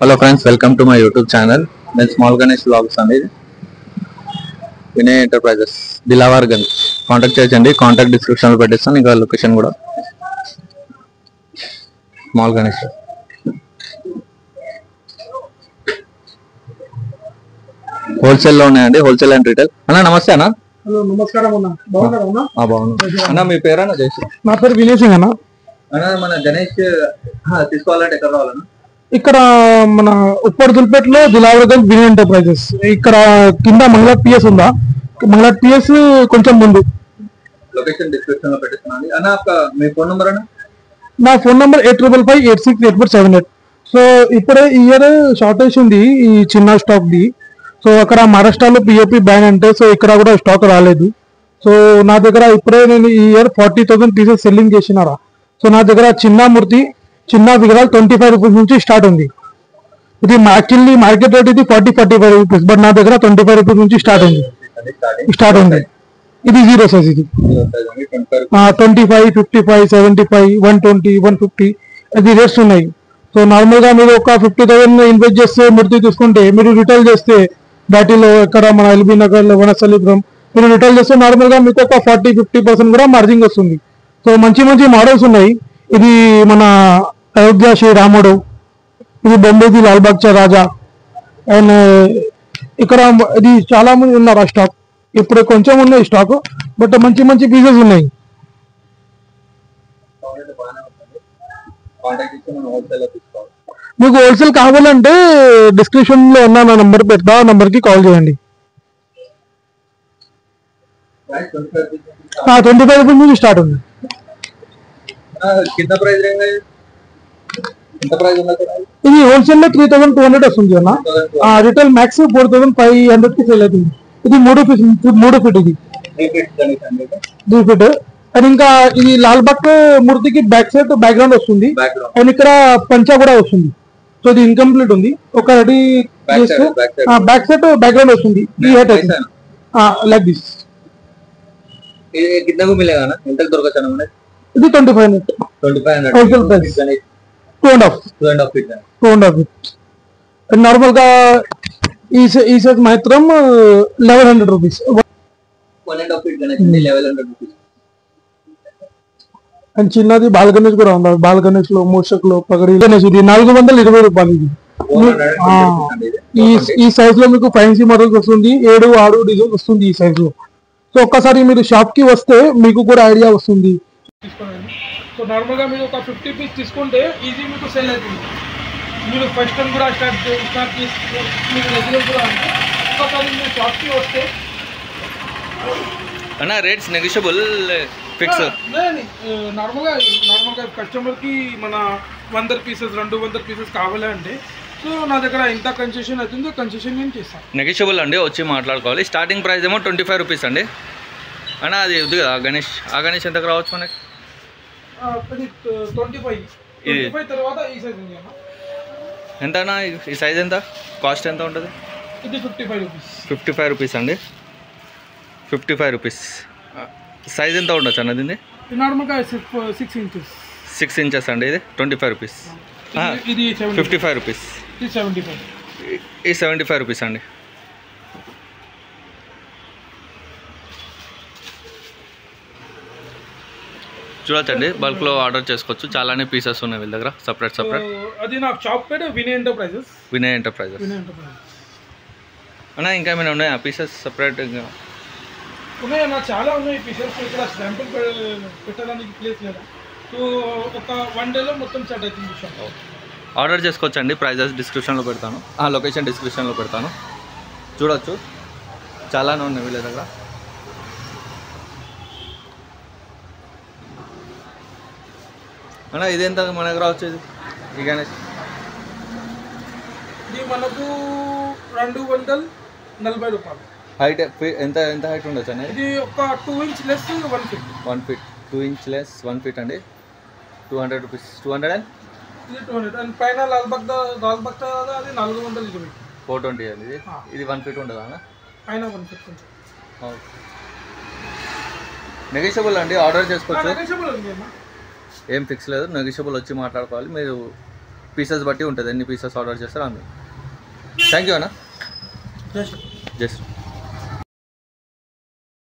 Hello friends, welcome to my YouTube channel. నేను small Ganesh vlogs అనేది Vinay enterprises Dilawar Ganj. Contact చేయండి, contact డిస్క్రిప్షన్లో పెట్టిస్తాను. ఇంకా లొకేషన్ కూడా స్మాల్ గణేష్. హోల్సేల్లో ఉన్నాయండి, హోల్సేల్ అండ్ రీటైల్. అన్న నమస్తే అన్న. హలో నమస్కారం అన్న. బాగున్నారా? బాగున్నాను అన్న. మీ పేరన్నా జయశ్రీ? నా పేరు వినయ్ సింగ్ అన్న. అన్న మన గణేష్ తీసుకోవాలంటే ఎక్కడ రావాలన్నా? ఇక్కడ మన ఉప్పర్ దుల్పేటలో దిలావర్ గంజ్ వినయ్ ఎంటర్ప్రైజెస్. ఇక్కడ కింద మంగళ పిఎస్ ఉందా, మంగళ పిఎస్ కొంచెం ముందు. లొకేషన్ డిస్క్రిప్షన్ లో పెట్టిస్తున్నాను అన్న. మీ ఫోన్ నెంబర్ అన్న? నా ఫోన్ నెంబర్ 8555868478. సో ఇప్పుడే ఈ ఇయర్ షార్టేజ్ ఉంది ఈ చిన్న స్టాక్ ది. సో అక్కడ మహారాష్ట్రలో పిఓపి బ్యాన్ అంటే, సో ఇక్కడ కూడా స్టాక్ రాలేదు. సో నా దగ్గర ఇప్పుడే నేను ఈ ఇయర్ 40,000 పీసెస్ సెల్లింగ్ చేసినారా. సో నా దగ్గర చిన్న మూర్తి, చిన్న విగ్రహాలు 25 రూపీస్ నుంచి స్టార్ట్ ఉంది. ఇది యాక్చువల్లీ మార్కెట్ రేట్ ఇది 40-45 రూపీస్, బట్ నా దగ్గర 25 రూపీస్ నుంచి స్టార్ట్ ఉంది. ఇది జీరో సైజ్. ఇది 25, 55, 75, 120, 150 అది రేట్స్ ఉన్నాయి. సో నార్మల్ గా మీరు ఒక 50,000 ఇన్వెస్ట్ చేస్తే మూర్తి తీసుకుంటే, మీరు రిటైల్ చేస్తే బ్యాటీలో ఎక్కడ మన ఎల్బీ నగర్, వనస్థలిపురం మీరు రిటైల్ చేస్తే నార్మల్ గా మీకు ఒక 40-50% కూడా మార్జిన్ వస్తుంది. సో మంచి మంచి మోడల్స్ ఉన్నాయి. ఇది మన అయోధ్య శ్రీరాముడు, ఇది బొంబేది లాల్బాగ్చా రాజా, అండ్ ఇక్కడ ఇది చాలా మంది ఉన్నారు ఆ స్టాక్. ఇప్పుడు కొంచెం ఉన్నాయి స్టాక్, బట్ మంచి మంచి పీసెస్ ఉన్నాయి. మీకు హోల్సేల్ కావాలంటే డిస్క్రిప్షన్ లో ఉన్న నా నంబర్ పెడతా, ఆ నంబర్ కి కాల్ చేయండి. 25 రూపీస్ నుంచి స్టార్ట్ ఉంది. ఇది హోల్సేల్ లో 3,200 వస్తుంది అన్న. రిటైల్ మ్యాక్స్ 4,500 కి సేల్ అవుతుంది. ఇది 3 ఫీట్, ఇది 3 ఫీట్. అండ్ ఇంకా ఇది లాల్బాగ్ మూర్తికి బ్యాక్ సైడ్ బ్యాక్గ్రౌండ్ వస్తుంది, అండ్ ఇక్కడ పంచా కూడా వస్తుంది. సో ఇది ఇన్కంప్లీట్ ఉంది. ఒక రెడీ చేస్తే బ్యాక్ సైడ్ బ్యాక్గ్రౌండ్ వస్తుంది. ఈ హెడ్ లైక్ దిస్. कितने को मिलेगा ना? इंतल दొరకచ్చు మనకి. ఇది 2500 హోల్సేల్ ప్రైస్. 2.5 ఫీట్. నార్మల్ గా ఈ సైజ్ మాత్రం 1100 rupees. 1.5 feet Ganesh 1100 rupees. And చిన్నది బాల్ గణేష్ కూడా ఉంది. బాల్ గణేష్ లో మోషక్ లో పగడి గణేష్ ఇది 420 రూపాయలు. ఇది ఈ సైజ్ లో మీకు ఫ్యాన్సీ మోడల్స్ వస్తుంది. 7-6 డిజైన్ వస్తుంది ఈ సైజ్ లో. సో ఒక్కసారి మీరు షాప్ కి వస్తే మీకు కూడా ఐడియా వస్తుంది. సో నార్మల్ గా మీరు ఒక 50 పీస్ తీసుకుంటే ఈజీ మీకు సేల్ అవుతుంది. మీరు ఫస్ట్ టైం కూడా స్టార్ట్ మీకు రెగ్యులర్ కూడా అంటే ఒక్కసారి మీరు షాప్ కి వస్తే అన్న రేట్స్ నెగోషియబుల్ ఫిక్స్. నార్మల్ గా కస్టమర్ కి మన 100 పీసెస్ 200 పీసెస్ కావాలంటే, సో నా దగ్గర ఎంత కన్సెషన్ అవుతుందో కన్సెషన్ నేను చేస్తాను. నెగోషియబుల్ అండి, వచ్చి మాట్లాడుకోవాలి. స్టార్టింగ్ ప్రైస్ ఏమో 25 రూపీస్ అండి. అన్న అది ఉంది కదా గణేష్, ఆ గణేష్ ఎంతకు రావచ్చు మనకి? 25 తర్వాత ఈ సైజ్ ఉంది అన్న. ఎంత అన్న ఈ సైజ్ ఎంత? కాస్ట్ ఎంత ఉంటుంది? ఇది 55 రూపీస్. 55 రూపీస్ అండి. 55 రూపీస్. సైజ్ ఎంత ఉండొచ్చు అన్న దీన్ని? నార్మల్గా 6 ఇంచెస్. 6 ఇంచెస్ అండి. ఇది 25 రూపీస్. ఇది 55 రూపీస్. ఇది 75. ఈ 75 రూపీస్ అండి. చూడొచ్చండి, బల్క్లో ఆర్డర్ చేసుకోవచ్చు. చాలానే పీసెస్ ఉన్నాయి వీళ్ళ దగ్గర సపరేట్. అది నాకు షాప్ పేరు వినయ్ ఎంటర్ప్రైజెస్. అన్న ఇంకా ఏమైనా ఉన్నాయా పీసెస్ సపరేట్? ఉన్నాయన్న, చాలా ఉన్నాయి పీసెస్. ఇక్కడ శాంపుల్ పెట్టడానికి ప్లేస్ లేదా. సో ఒక 1 డేలో మొత్తం సెట్ అవుతుంది షాప్. ఆర్డర్ చేసుకోవచ్చండి. ప్రైజెస్ డిస్క్రిప్షన్లో పెడతాను, లొకేషన్ డిస్క్రిప్షన్లో పెడతాను. చూడొచ్చు, చాలానే ఉన్నాయి వీళ్ళ దగ్గర. అన్న ఇదెంత మన దగ్గర వచ్చేది ఈ గణేష్? ఇది మనకు 240 రూపాయలు. హైట్ ఎంత హైట్ ఉండొచ్చు అనేది? ఇది ఒక 2 inch less 1 feet. 1 feet 2 inch less 1 feet అండి. 200 రూపీస్. 200 అండ్ ఇది 200. అండ్ పైన లాల్బాగ్ అది 420. 420 అండి. ఇది 1 ఫీట్ ఉండదా అన్న? పైన 1 ఫీట్ కొంచెం. నెగోషియబుల్ అండి, ఆర్డర్ చేసుకోవచ్చు. నెగోషియబుల్ ఉంది అన్న, ఏం ఫిక్స్ లేదు. నెగోషియబుల్ వచ్చి మాట్లాడుకోవాలి. మీరు పీసెస్ బట్టి ఉంటుంది, ఎన్ని పీసెస్ ఆర్డర్ చేస్తారో అన్ని. థ్యాంక్ యూ అన్న. జస్ట్